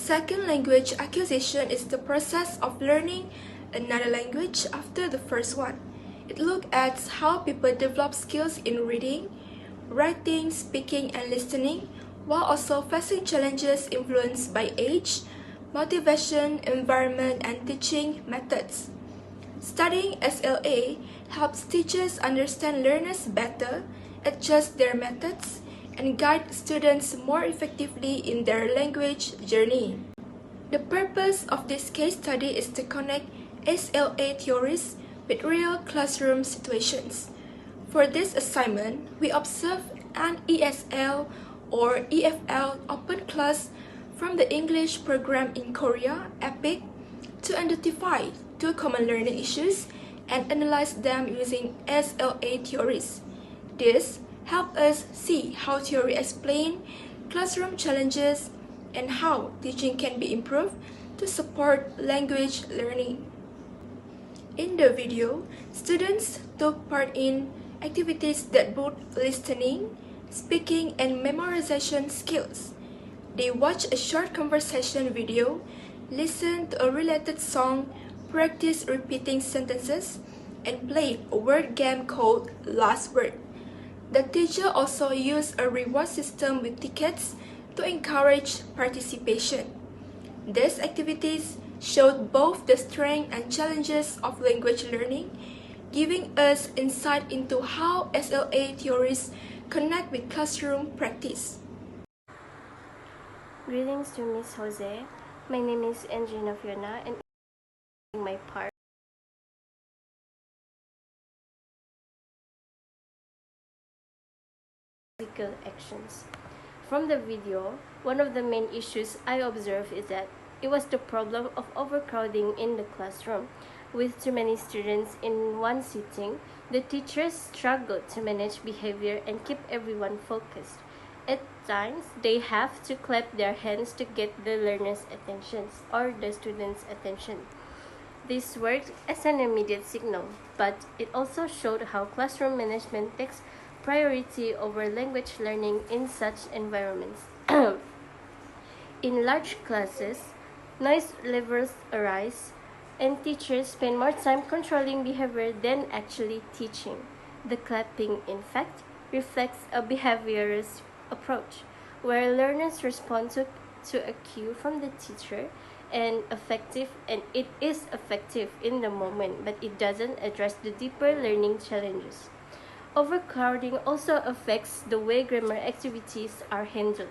Second language acquisition is the process of learning another language after the first one. It looks at how people develop skills in reading, writing, speaking, and listening, while also facing challenges influenced by age, motivation, environment, and teaching methods. Studying SLA helps teachers understand learners better, adjust their methods, and guide students more effectively in their language journey. The purpose of this case study is to connect SLA theories with real classroom situations. For this assignment, we observed an ESL or EFL open class from the English program in Korea, EPIC, to identify two common learning issues and analyze them using SLA theories. This helped us see how theory explains classroom challenges and how teaching can be improved to support language learning. In the video, students took part in activities that boost listening, speaking, and memorization skills. They watched a short conversation video, listened to a related song, practiced repeating sentences, and played a word game called Last Word. The teacher also used a reward system with tickets to encourage participation. These activities showed both the strengths and challenges of language learning, giving us insight into how SLA theories connect with classroom practice. Greetings to Miss Jose. My name is Angelina Fiona and my part physical actions. From the video, one of the main issues I observed is that it was the problem of overcrowding in the classroom. With too many students in one sitting, the teachers struggled to manage behavior and keep everyone focused. At times, they have to clap their hands to get the learner's attention or the student's attention. This worked as an immediate signal, but it also showed how classroom management takes priority over language learning in such environments. In large classes, noise levels arise, and teachers spend more time controlling behavior than actually teaching. The clapping, in fact, reflects a behaviorist approach, where learners respond to a cue from the teacher and it is effective in the moment, but it doesn't address the deeper learning challenges. Overcrowding also affects the way grammar activities are handled.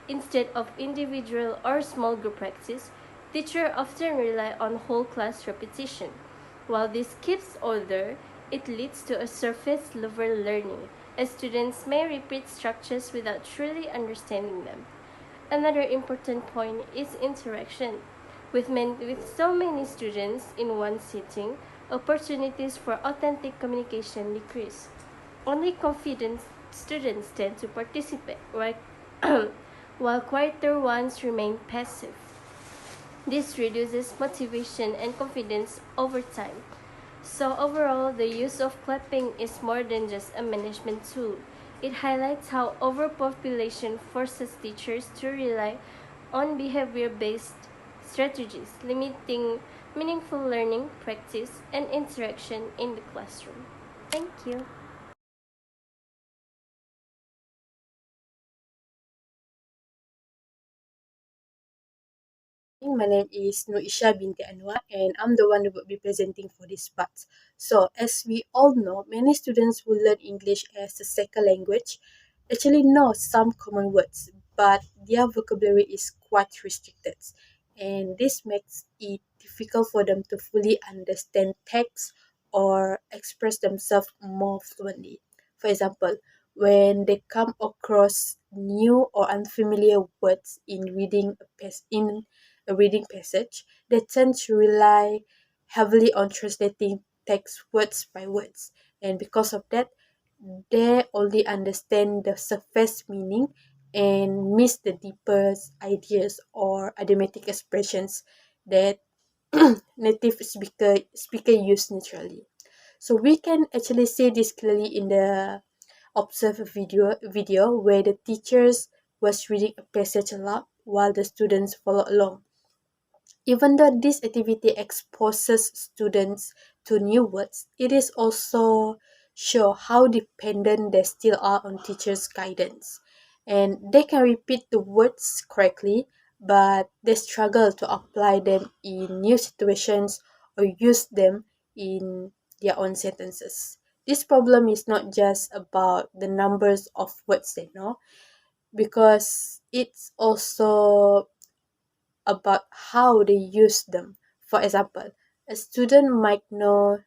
Instead of individual or small group practice, teachers often rely on whole class repetition. While this keeps order, it leads to a surface level learning, as students may repeat structures without truly understanding them. Another important point is interaction. With so many students in one sitting, opportunities for authentic communication decrease. Only confident students tend to participate, right? While quieter ones remain passive. This reduces motivation and confidence over time. So overall, the use of clapping is more than just a management tool. It highlights how overpopulation forces teachers to rely on behavior-based strategies, limiting meaningful learning, practice, and interaction in the classroom. Thank you. My name is Nuisha binti Anwar and I'm the one who will be presenting for this part. So as we all know, many students who learn English as a second language actually know some common words, but their vocabulary is quite restricted. And this makes it difficult for them to fully understand text or express themselves more fluently. For example, when they come across new or unfamiliar words in a reading passage, they tend to rely heavily on translating text words by words. And because of that, they only understand the surface meaning and miss the deeper ideas or idiomatic expressions that native speaker use naturally. So we can actually see this clearly in the observe video where the teachers was reading a passage aloud while the students follow along. Even though this activity exposes students to new words, it is also show how dependent they still are on teachers' guidance. And they can repeat the words correctly, but they struggle to apply them in new situations or use them in their own sentences. This problem is not just about the numbers of words they know, because it's also about how they use them. For example, a student might know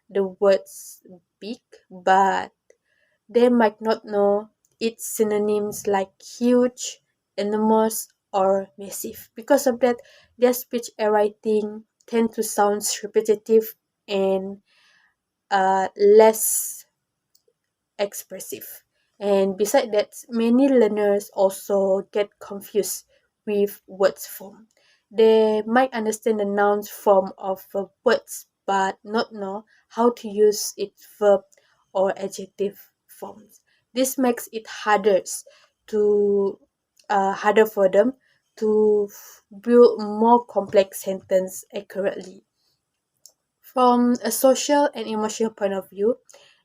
the words big, but they might not know its synonyms like huge, enormous, or massive. Because of that, their speech and writing tend to sound repetitive and less expressive. And besides that, many learners also get confused with words form. They might understand the noun form of words but not know how to use its verb or adjective forms. This makes it to harder for them to build more complex sentence accurately. From a social and emotional point of view,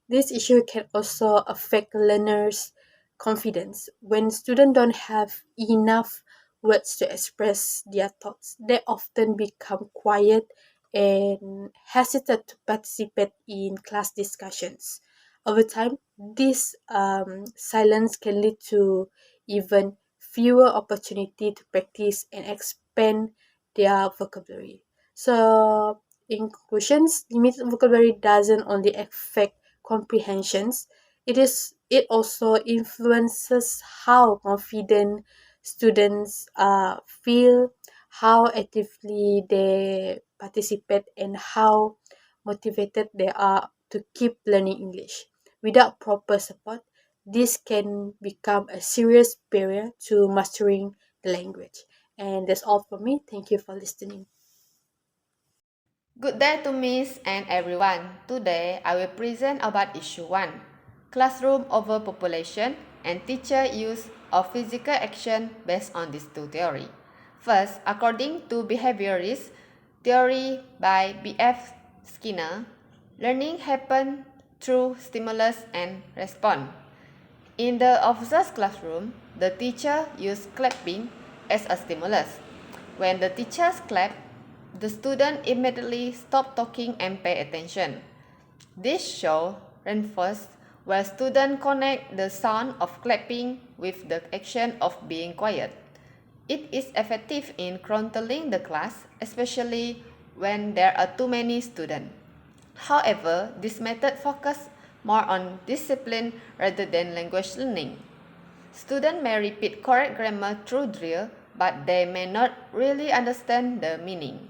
this issue can also affect learners' confidence. When students don't have enough words to express their thoughts, they often become quiet and hesitate to participate in class discussions. Over time, this silence can lead to even fewer opportunity to practice and expand their vocabulary. So, in conclusions, limited vocabulary doesn't only affect comprehensions, it also influences how confident students feel, how actively they participate, and how motivated they are to keep learning English. Without proper support, this can become a serious barrier to mastering the language. And that's all for me. Thank you for listening. Good day to Miss and everyone. Today I will present about issue 1, classroom overpopulation and teacher use of physical action based on these two theory. First, according to behaviorist theory by B.F. Skinner, learning happens through stimulus and response. In the officer's classroom, the teacher used clapping as a stimulus. When the teachers clap, the student immediately stop talking and pay attention. This show reinforces where students connect the sound of clapping with the action of being quiet. It is effective in controlling the class, especially when there are too many students. However, this method focuses more on discipline rather than language learning. Students may repeat correct grammar through drill, but they may not really understand the meaning.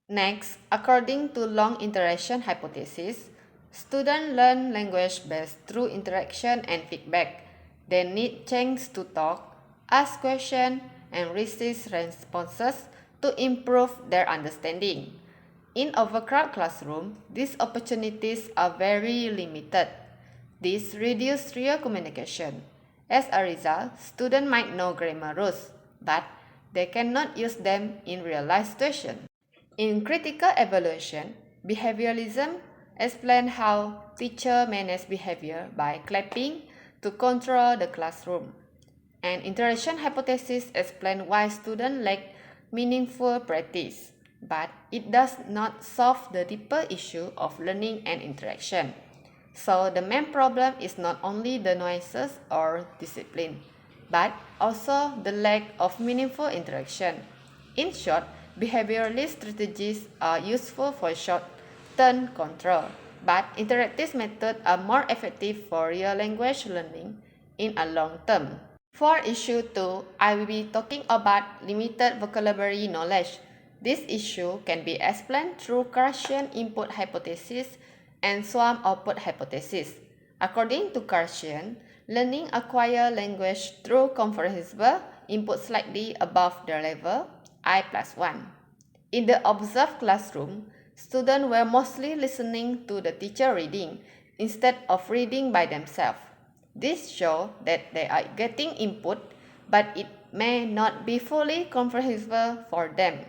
Next, according to long interaction hypothesis, students learn language best through interaction and feedback. They need chance to talk, ask questions, and receive responses to improve their understanding. In overcrowded classroom, these opportunities are very limited. This reduces real communication. As a result, students might know grammar rules, but they cannot use them in real-life situations. In critical evaluation, behavioralism explains how teachers manage behavior by clapping to control the classroom. And interaction hypothesis explains why students lack meaningful practice, but it does not solve the deeper issue of learning and interaction. So the main problem is not only the noises or discipline, but also the lack of meaningful interaction. In short, behavioralist strategies are useful for short-term control, but interactive methods are more effective for real language learning in a long term. For issue 2, I will be talking about limited vocabulary knowledge. This issue can be explained through Gaussian input hypothesis and swarm output hypothesis. According to Gaussian, learning acquire language through comprehensible input slightly above the level I plus 1. In the observed classroom, students were mostly listening to the teacher reading instead of reading by themselves. This shows that they are getting input, but it may not be fully comprehensible for them.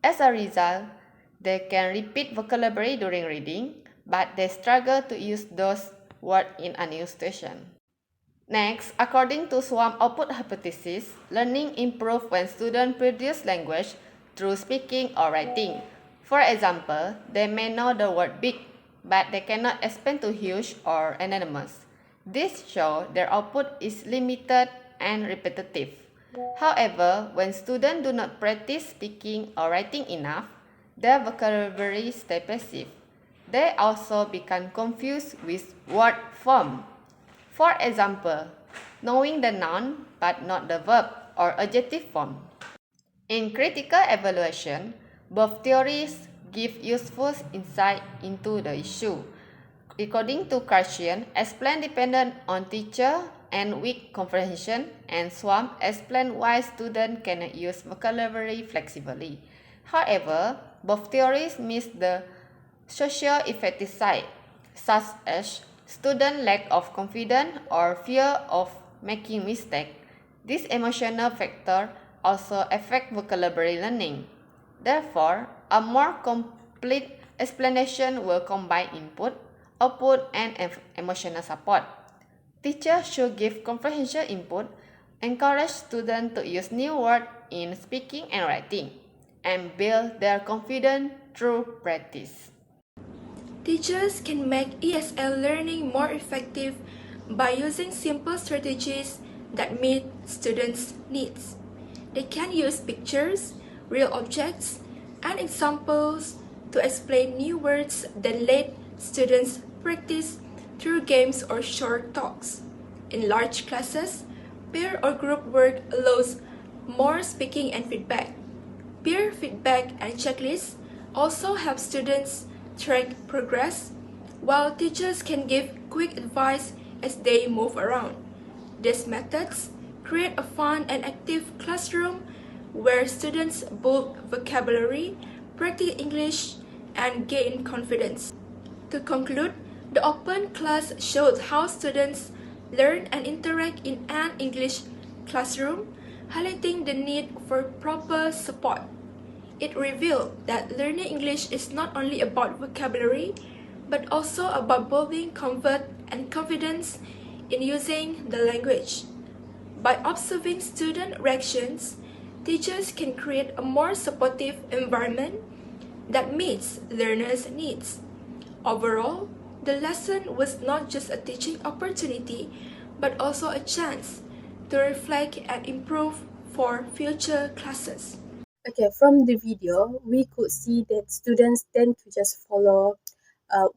As a result, they can repeat vocabulary during reading, but they struggle to use those words in a new situation. Next, according to SWAM output hypothesis, learning improves when students produce language through speaking or writing. For example, they may know the word big, but they cannot expand to huge or enormous. This shows their output is limited and repetitive. However, when students do not practice speaking or writing enough, their vocabulary stays passive. They also become confused with word form. For example, knowing the noun but not the verb or adjective form. In critical evaluation, both theories give useful insight into the issue. According to Karsian, explain dependent on teacher and weak comprehension, and Swamp explain why students cannot use vocabulary flexibly. However, both theories miss the social effective side, such as student lack of confidence or fear of making mistake. This emotional factor also affect vocabulary learning. Therefore, a more complete explanation will combine input, output, and emotional support. Teachers should give comprehension input, encourage students to use new words in speaking and writing, and build their confidence through practice. Teachers can make ESL learning more effective by using simple strategies that meet students' needs. They can use pictures, real objects, and examples to explain new words, then let students practice through games or short talks. In large classes, peer or group work allows more speaking and feedback. Peer feedback and checklists also help students track progress, while teachers can give quick advice as they move around. These methods create a fun and active classroom where students build vocabulary, practice English, and gain confidence. To conclude, the open class showed how students learn and interact in an English classroom, highlighting the need for proper support. It revealed that learning English is not only about vocabulary, but also about building comfort and confidence in using the language. By observing student reactions, teachers can create a more supportive environment that meets learners' needs. Overall, the lesson was not just a teaching opportunity, but also a chance to reflect and improve for future classes. Okay, from the video, we could see that students tend to just follow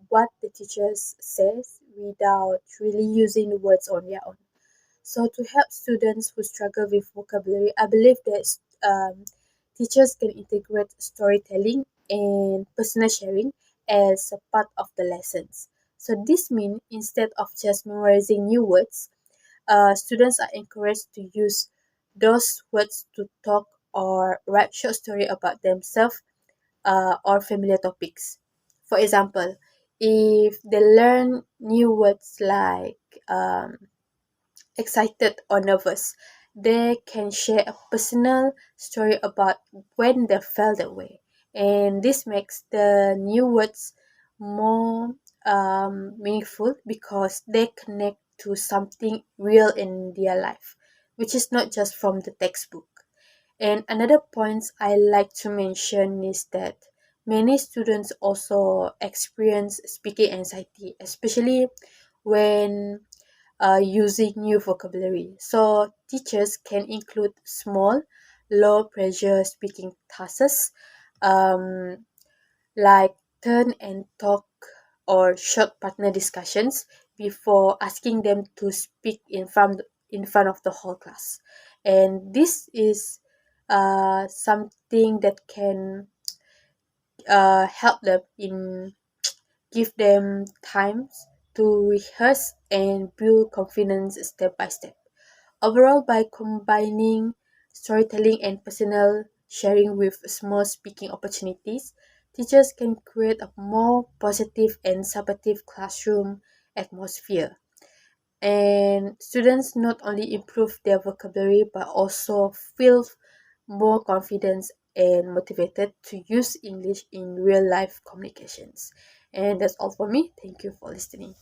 what the teachers says without really using the words on their own. So to help students who struggle with vocabulary, I believe that teachers can integrate storytelling and personal sharing as a part of the lessons. So this means instead of just memorizing new words, students are encouraged to use those words to talk or write short story about themselves or familiar topics. For example, if they learn new words like excited or nervous, they can share a personal story about when they felt that way. And this makes the new words more meaningful because they connect to something real in their life, which is not just from the textbook. And another point I like to mention is that many students also experience speaking anxiety, especially when using new vocabulary. So teachers can include small, low pressure speaking tasks um, like turn and talk or short partner discussions before asking them to speak in front of the whole class. And this is something that can help them in give them times to rehearse and build confidence step by step. Overall, by combining storytelling and personal sharing with small speaking opportunities, teachers can create a more positive and supportive classroom atmosphere. And students not only improve their vocabulary but also feel more confidence and motivated to use English in real life communications. And that's all for me. Thank you for listening.